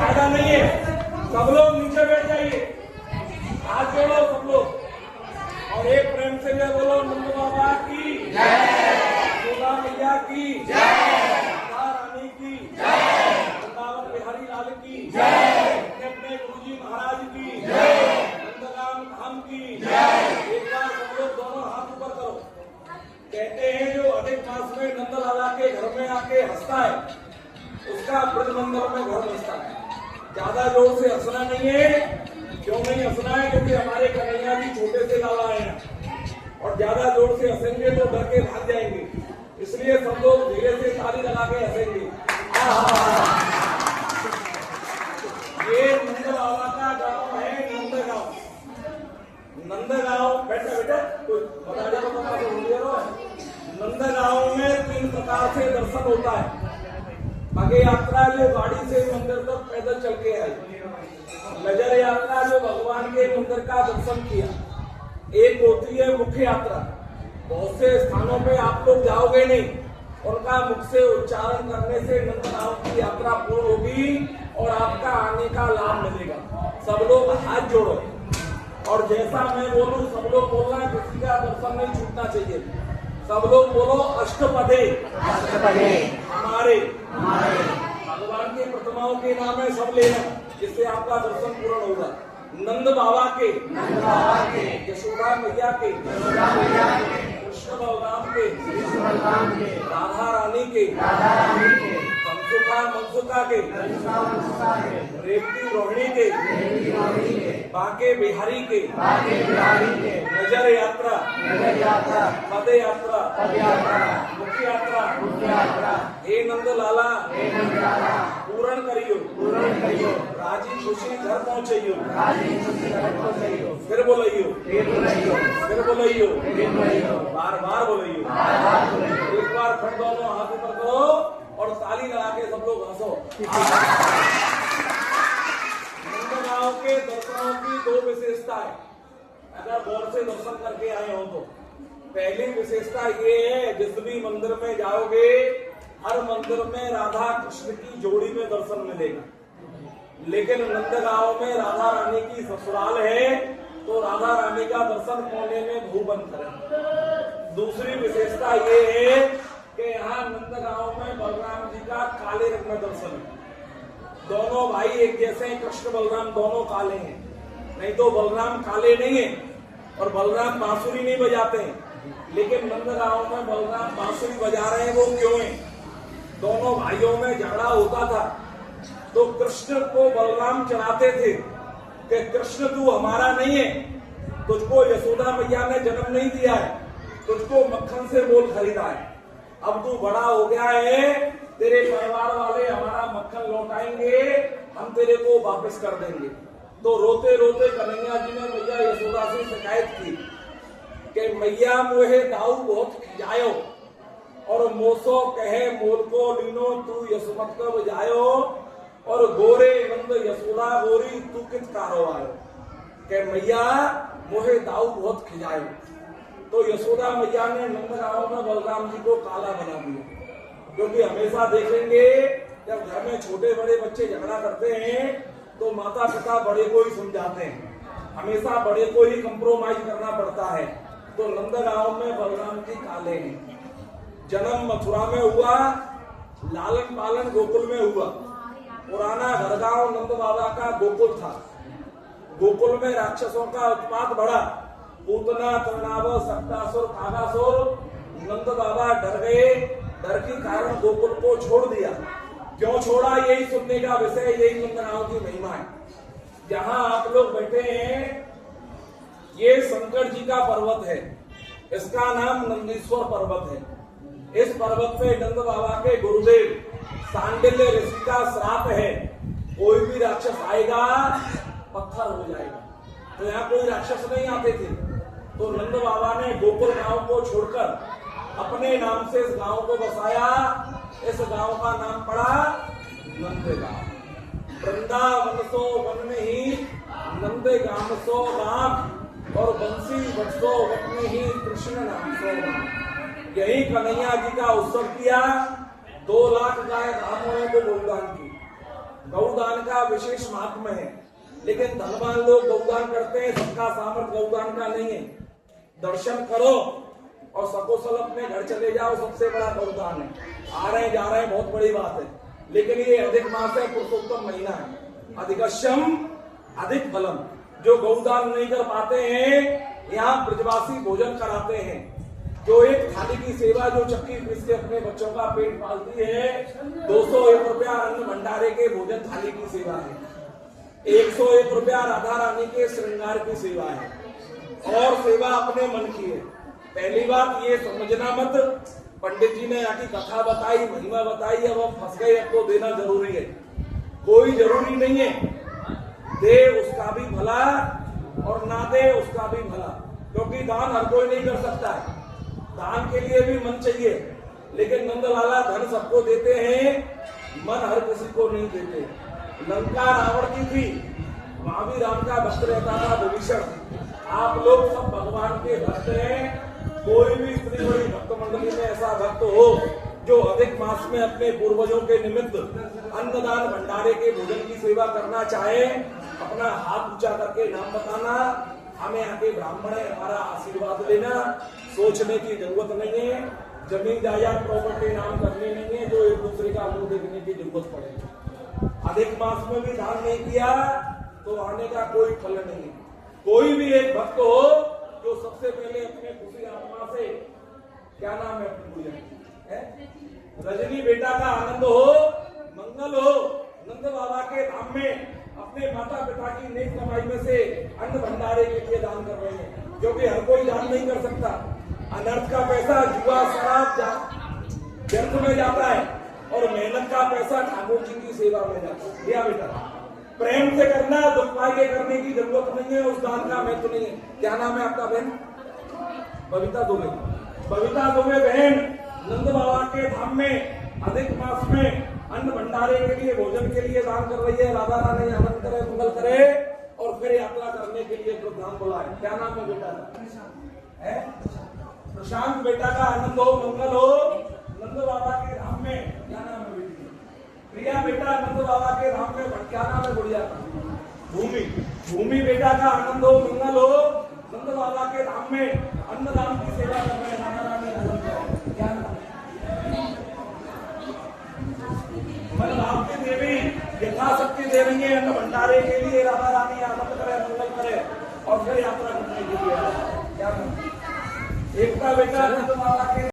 फायदा नहीं है। सब लोग नीचे बैठ जाइए, हाथ जोड़ो सब लोग और एक प्रेम से जय बोलो। नंद बाबा की जय, यशोदा मैया की जय, राधा रानी की जय, वृंदावन बिहारी लाल की जय, अपने गुरुजी महाराज की जय, नंदगाम धाम की जय। एक बार सब लोग दोनों हाथ ऊपर करो। कहते हैं जो अधिक मास में नंद लाला के घर में आके हंसता है उसका ब्रज मंदिर में घर बसता है। ज्यादा जोर से हंसना नहीं है। क्यों नहीं हंसना है? क्योंकि हमारे कन्हैया जी छोटे से लाला हैं और ज्यादा जोर से हंसेंगे तो डर के भाग जाएंगे। इसलिए सब लोग धीरे से ताली लगा के हंसेंगे। ये नंद बाबा का गांव है, नंदगांव। नंदगांव बेटा बेटा कोई बता दे तो नंदगांव में 3 प्रकार से दर्शन होता है। आगे यात्रा जो गाड़ी से मंदिर तक पैदल चल के आई, नजर यात्रा जो भगवान के मंदिर का दर्शन किया, एक होती है मुख्य यात्रा। बहुत से स्थानों पे आप लोग जाओगे नहीं, उनका मुख से उच्चारण करने से नंदगांव की यात्रा पूर्ण होगी और आपका आने का लाभ मिलेगा। सब लोग हाथ जोड़ो और जैसा मैं बोलूं सब लोग बोलना, किसी का दर्शन नहीं छूटना चाहिए। सब लोग बोलो अष्टपदे अष्टपदे हमारे भगवान के प्रतिमाओं के नाम है, सब लेना जिससे आपका दर्शन पूर्ण होगा। नंद बाबा के यशोदा मैया के कृष्ण बलराम के राधा रानी के मनसुखा के रेवती रोहिणी के बांके बिहारी के नजर यात्रा पद यात्रा मुख्य यात्रा हे नंद लाला पूर्ण करियो राजी खुशी घर पहुँचइयो फिर बोलियो बार बार बोलियो। एक बार फिर दोनों हाथ ऊपर करो और ताली लगा के सब लोग हंसो। नंदगांव के दर्शनों की 2 विशेषता है। अगर गौर से दर्शन करके आए हो तो पहली विशेषता ये है, जिस भी मंदिर में जाओगे हर मंदिर में राधा कृष्ण की जोड़ी में दर्शन मिलेगा। लेकिन नंदगांव में राधा रानी की ससुराल है तो राधा रानी का दर्शन कोने में मुंह बंद करें। दूसरी विशेषता ये है कि यहाँ नंदगांव में बलराम जी का काले रंग में दर्शन है। दोनों भाई एक जैसे हैं, कृष्ण बलराम दोनों काले हैं। नहीं तो बलराम काले नहीं है और बलराम बांसुरी नहीं बजाते हैं। लेकिन नंदगांव में बलराम बांसुरी बजा रहे हैं, वो क्यों है? दोनों भाइयों में झगड़ा होता था तो कृष्ण को बलराम चढ़ाते थे कि कृष्ण तू हमारा नहीं है, तुझको यशोदा मैया ने जन्म नहीं दिया है, तुझको मक्खन से मोल खरीदा है। अब तू बड़ा हो गया है, तेरे परिवार वाले हमारा मक्खन लौटाएंगे, हम तेरे को वापस कर देंगे। तो रोते रोते कन्हैया जी ने मैया यशोदा से शिकायत की कि मैया मोहे दाऊ बहुत खिजायो और मोसो कहे मोल को लीनो तू यशोमत को बजायो और गोरे नंद यशोदा गोरी तू कित कारो आयो के मैया मोहे दाऊ बहुत खिजायो। तो यशोदा मैया ने नंदगांव में बलराम जी को काला बना दिया। क्योंकि हमेशा देखेंगे जब घर में छोटे बड़े बच्चे झगड़ा करते हैं तो माता पिता बड़े को ही समझाते हैं, हमेशा बड़े को ही कंप्रोमाइज करना पड़ता है। तो नंदगांव में बलराम जी काले हैं। जन्म मथुरा में हुआ, लालन पालन गोकुल में हुआ। पुराना घरगांव नंद बाबा का गोकुल था। गोकुल में राक्षसों का उत्पात बढ़ा, पूतना तृणाव सप्तासुर कागासुर। नंद बाबा डर गए, डर के कारण गोकुल को छोड़ दिया। क्यों छोड़ा, यही सुनने का विषय, यही नंदगांव की महिमा है। जहाँ आप लोग बैठे हैं ये शंकर जी का पर्वत है, इसका नाम नंदीश्वर पर्वत है। इस पर्वत पे नंद बाबा के गुरुदेव सांडिल्य ऋषि का श्राप है, कोई भी राक्षस आएगा पत्थर हो जाएगा। तो यहाँ कोई राक्षस नहीं आते थे। तो नंद बाबा ने गोकुल गांव को छोड़कर अपने नाम से इस गांव को बसाया। इस गांव का नाम पड़ा नंदगांव। वृंदावन सो वन में ही नंदगांव सो राम और बंसी बरसो वन में ही कृष्ण नाम सो राम। यही कन्हैया जी का उत्सव किया। 2 लाख गाय ब्राह्मणों को गोदान की। गौदान का विशेष महात्म्य है, लेकिन धनवान लोग गौदान करते हैं, सबका सामर्थ्य गौदान का नहीं है। दर्शन करो और सकोसल अपने घर चले जाओ, सबसे बड़ा गौदान है। आ रहे जा रहे हैं बहुत बड़ी बात है, लेकिन ये अधिक मास है, पुरुषोत्तम महीना है। अधिकश्यम अधिक फलम। जो गौदान नहीं कर पाते हैं, यहाँ ब्रजवासी भोजन कराते हैं। जो एक थाली की सेवा, जो चक्की पीस के अपने बच्चों का पेट पालती है, 201 रुपया अन्न भंडारे के भोजन थाली की सेवा है, 101 रुपया राधा रानी के श्रृंगार की सेवा है, और सेवा अपने मन की है। पहली बात ये समझना मत, पंडित जी ने यहाँ की कथा बताई, महिमा बताई, अब हम फंस गए, अब तो देना जरूरी है। कोई जरूरी नहीं है, दे उसका भी भला और ना दे उसका भी भला, क्योंकि दान हर कोई नहीं कर सकता है। दान के लिए भी मन चाहिए, लेकिन नंदलाला धन सबको देते हैं, मन हर किसी को नहीं देते। लंका रावण की थी, वहां भी राम का भक्त रहता था विभीषण। आप लोग सब भगवान के भक्त हैं। कोई भी इतनी बड़ी भक्त मंडली में ऐसा भक्त हो जो अधिक मास में अपने पूर्वजों के निमित्त अन्नदान भंडारे के भोजन की सेवा करना चाहे, अपना हाथ ऊंचा करके नाम बताना, हमें आके ब्राह्मण है, हमारा आशीर्वाद लेना। सोचने की जरूरत नहीं है, जमीन जायदाद प्रॉपर्टी नाम करनी नहीं है, जो एक दूसरे का मुंह देखने की जरूरत पड़ेगी। अधिक मास में भी दान नहीं किया तो आने का कोई फल नहीं है। कोई भी एक भक्त हो जो सबसे पहले अपने खुशी आत्मा से, क्या नाम है अपनी गुड़िया, रजनी बेटा का आनंद हो, मंगल हो, नंद बाबा के धाम में अपने माता पिता की नेक कमाई में से अन्न भंडारे के लिए दान कर रहे हैं, क्योंकि हर कोई दान नहीं कर सकता। अनर्थ का पैसा जुआ शराब व्यर्थ में जाता है, और मेहनत का पैसा ठाकुर जी की सेवा में जाता है। लिया बेटा, प्रेम से करना, दुख पाए करने की जरूरत नहीं है, उस दान का महत्व नहीं है। क्या नाम है आपका बहन? बबीता दुबे। बबीता दुबे बहन नंद बाबा के धाम में अधिक मास में अन्न भंडारे के लिए, भोजन के लिए दान कर रही है। राधा रानी आनंद करे, मंगल करे, और फिर यात्रा करने के लिए प्रोग्राम बुलाए। क्या नाम है बेटा? प्रशांत। बेटा का आनंद हो, मंगल हो, नंद बाबा के धाम में। क्या नाम है बेटी? प्रिया। बेटा नंद बाबा के धाम में। क्या नाम है गुड़िया का? भूमि। भूमि बेटा का आनंद हो, मंगल हो, नंद बाबा के धाम में अन्नदान की सेवा कर रहे हैं। राधा रानी आनंद करे। क्या नाम? आपकी देवी यथाशक्ति दे रही है अन्न भंडारे के लिए। राधा रानी आनंद करे, मंगल करे, और फिर यात्रा करने के लिए। क्या नाम? एकता बेटा नंद बाबा के